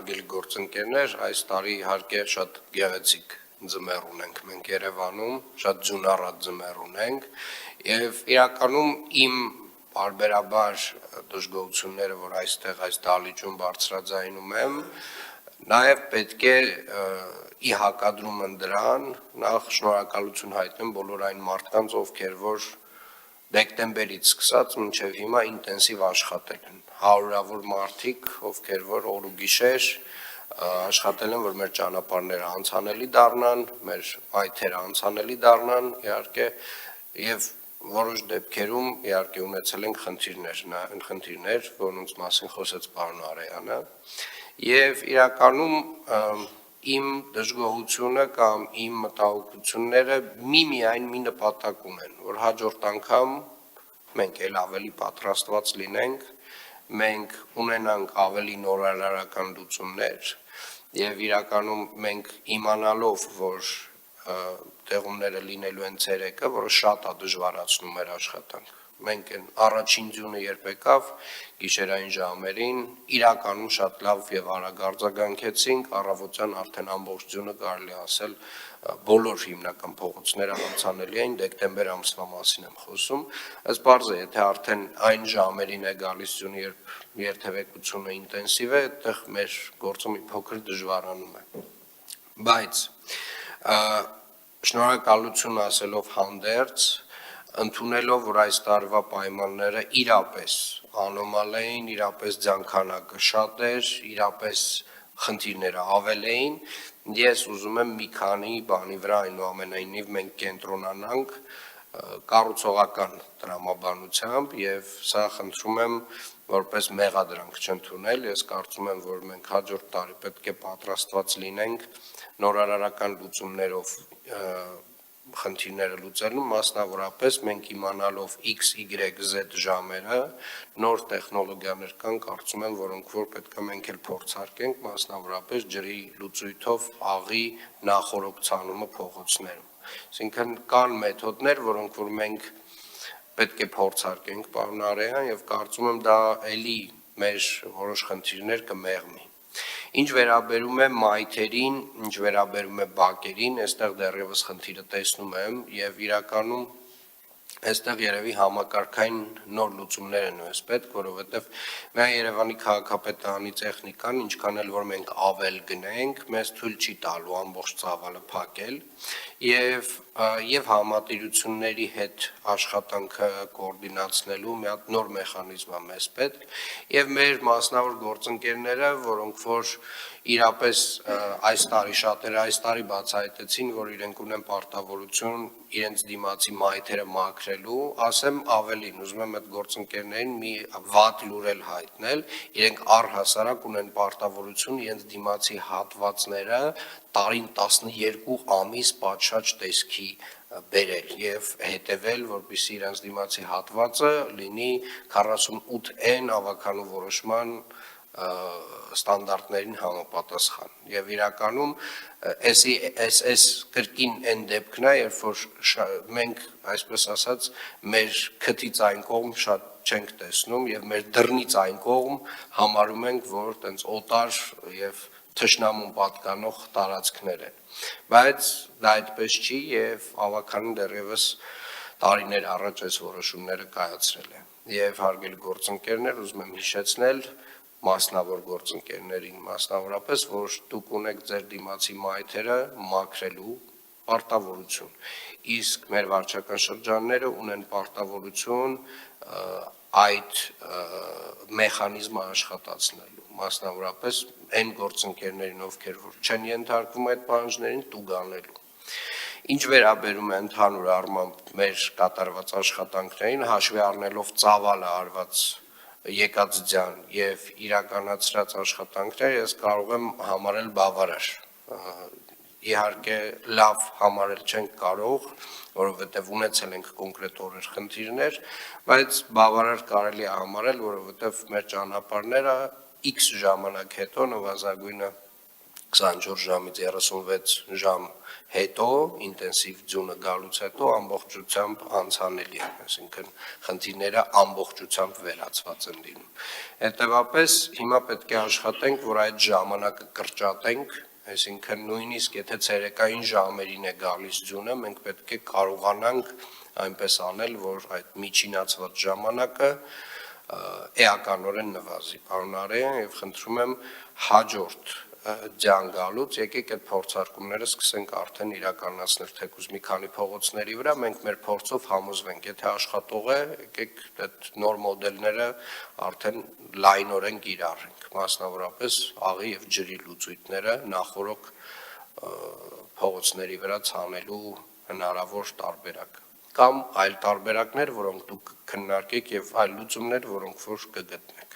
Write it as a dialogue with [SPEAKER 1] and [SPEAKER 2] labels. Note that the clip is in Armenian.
[SPEAKER 1] հարգելի գործընկերներ, այս տարի իհարկե շատ գեղեցիկ ձմեռ ունենք մենք Երևանում, շատ ջունառատ ձմեռ ունենք եւ իրականում իմ բարբերաբար դժգոհությունները, որ այստեղ այս դահլիճում բարձրաձայնում եմ, նաեւ պետք է ի հակադրում են դրան նախ շնորհակալություն հայտնեմ բոլոր այն մարդկանց, ովքեր որ դեկտեմբերից սկսած մինչև հիմա ինտենսիվ աշխատել են, հարյուրավոր մարդիկ, ովքեր որ օր ու գիշեր աշխատել են, որ մեր ճանապարհները անցանելի դառնան, մեր այթերը անցանելի դառնան, իհարկե, եւ որոշ դեպքերում իհարկե ունեցել ենք խնդիրներ, որոնց մասին խոսեց պարոն Արեյանը, եւ իրականում իմ դժգոհությունը կամ իմ մտահոգությունները միայն մի նպատակ ունեն, որ հաջորդ անգամ մենք էլ ավելի պատրաստված լինենք, մենք ունենանք ավելի նորարարական լուծումներ եւ իրականում մենք իմանալով, որ տեղումները լինելու են ցերեկը, որը շատ է դժվարացնում մեր աշխատանք։ Մենք առաջին ձյունը երբ եկավ գիշերային ժամերին իրականում շատ լավ եւ արագ արձագանքեցինք, առավոտյան արդեն ամբողջ ձյունը կարելի ասել բոլոր հիմնական փողոցները անցանելի էին, դեկտեմբեր ամսվա մասին եմ խոսում, ըստ բարձ է, եթե արդեն այն ժամերին է գալիս ձյունը, երբ երթևեկությունը ինտենսիվ է, այդտեղ մեր գործը մի փոքր դժվարանում է։ Բայց շնորհակալություն ասելով հանդերձ ընդունելով, որ այս տարվա պայմանները իրապես անոմալ էին, իրապես ձանքանակը շատ էր, իրապես խնդիրները ավել էին, ես ուզում եմ մի քանի բանի վրա այնուամենայնիվ մենք կենտրոնանանք կառուցողական տրամաբանությամբ եւ սա խնդրում եմ որպես մեղադրանք չընդունել, ես կարծում եմ, որ մենք հաջորդ տարի պետք է պատրաստված լինենք նորարարական լուծումներով խնդիրները լուծելու, մասնավորապես մենք իմանալով X, Y, Z ժամերը նոր տեխնոլոգիաներ կան, կարծում եմ, որոնք որ պետք է մենք էլ փորձարկենք, մասնավորապես ջրի լուծույթով աղի նախորոքցանումը փողոցներում։ Այսինքն կան մեթոդներ, որոնք որ մենք պետք է փորձարկենք, պարոն Արեյան, եւ կարծում եմ դա էլի մեր որոշ խնդիրներ կմեղմի։ Ինչ վերաբերում է մայթերին, ինչ վերաբերում է բակերին, այստեղ դեռևս խնդիրը տեսնում եմ եւ իրականում այստեղ երևի համակարգային նոր լուծումներ են ըստ պետք, որովհետեւ միայն Երևանի քաղաքապետարանի տեխնիկան, ինչքան էլ որ մենք ավել գնենք, մեզ թույլ չի տալու ամբողջ ծավալը փակել եւ համատիրությունների հետ աշխատանքը կոորդինացնելու մի հատ նոր մեխանիզմ է մեզ պետք եւ մեր մասնավոր գործընկերները, որոնք որ իրապես այս տարի շատերը այս տարի բացահայտեցին, որ իրենք ունեն պարտավորություն իրենց դիմացի մայթերը մաքրելու, ասեմ ավելին, ուզում եմ այդ գործընկերներին մի վատ լուրել հայտնել, իրենք առհասարակ ունեն պարտավորություն իրենց դիմացի հատվածները տարին 12 ամիս պատշաճ տեսքի բերել եւ հետեւել, որպեսզի իրենց դիմացի հատվածը լինի 48N ավականու որոշման ստանդարտներին համապատասխան եւ իրականում այս կրկին այն դեպքն է, երբ որ մենք այսպես ասած մեր քթից այն կողմ շատ չենք տեսնում եւ մեր դռնից այն կողմ համարում ենք, որ տենց օտար եւ թշնամուն պատկանող տարածքներ են, բայց դա այդպես չի եւ ավականին դեռևս տարիներ առաջ այս որոշումները կայացրել են եւ հարգելի գործընկերներ, ուզում եմ հիշեցնել մասնավոր գործընկերներին, մասնավորապես, որ դուք ունեք ձեր դիմացի մայթերը մաքրելու պարտավորություն, իսկ մեր վարչական շրջանները ունեն պարտավորություն այդ մեխանիզմը աշխատացնելու, մասնավորապես այն գործընկերներին, ովքեր որ չեն ենթարկվում այդ պահանջներին, տուգանելու։ Ինչ վերաբերում է ընդհանուր առմամբ մեր կատարված աշխատանքներին, հաշվի առնելով ծավալը արված եկած ձյան եւ իրականացրած աշխատանքներ ես կարող եմ համարել բավարար։ Իհարկե լավ համարել չենք կարող, որովհետեւ ունեցել ենք կոնկրետ օրեր խնդիրներ, բայց բավարար կարելի է համարել, որովհետեւ մեր ճանապարհները X ժամանակ հետո նվազագույնը 24 ժամից 36 ժամ հետո, ինտենսիվ ձյունը գալուց հետո ամբողջությամբ անցանելի է, այսինքն խնդիրները ամբողջությամբ վերացված են լինում։ Հետևաբար հիմա պետք է աշխատենք, որ այդ ժամանակը կրճատենք, այսինքն նույնիսկ եթե ցերեկային ժամերին է գալիս ձյունը, մենք պետք է կարողանանք այնպես անել, որ այդ միջինացված ժամանակը էականորեն նվազի։ Պարոն Արեյան, եւ խնդրում եմ հաջորդ ձյան գալուց եկեք այդ փորձարկումները սկսենք արդեն իրականացնել թեկուզ մի քանի փողոցների վրա, մենք մեր փորձով համոզվենք, եթե աշխատող է, եկեք այդ նոր մոդելները արդեն լայնորեն կիրառենք, մասնավորապես աղի եւ ջրի լուծույթները նախորոք փողոցների վրա ցանելու հնարավոր տարբերակ կամ այլ տարբերակներ, որոնք դուք քննարկեք եւ այլ լուծումներ, որոնք որ կգտնեք։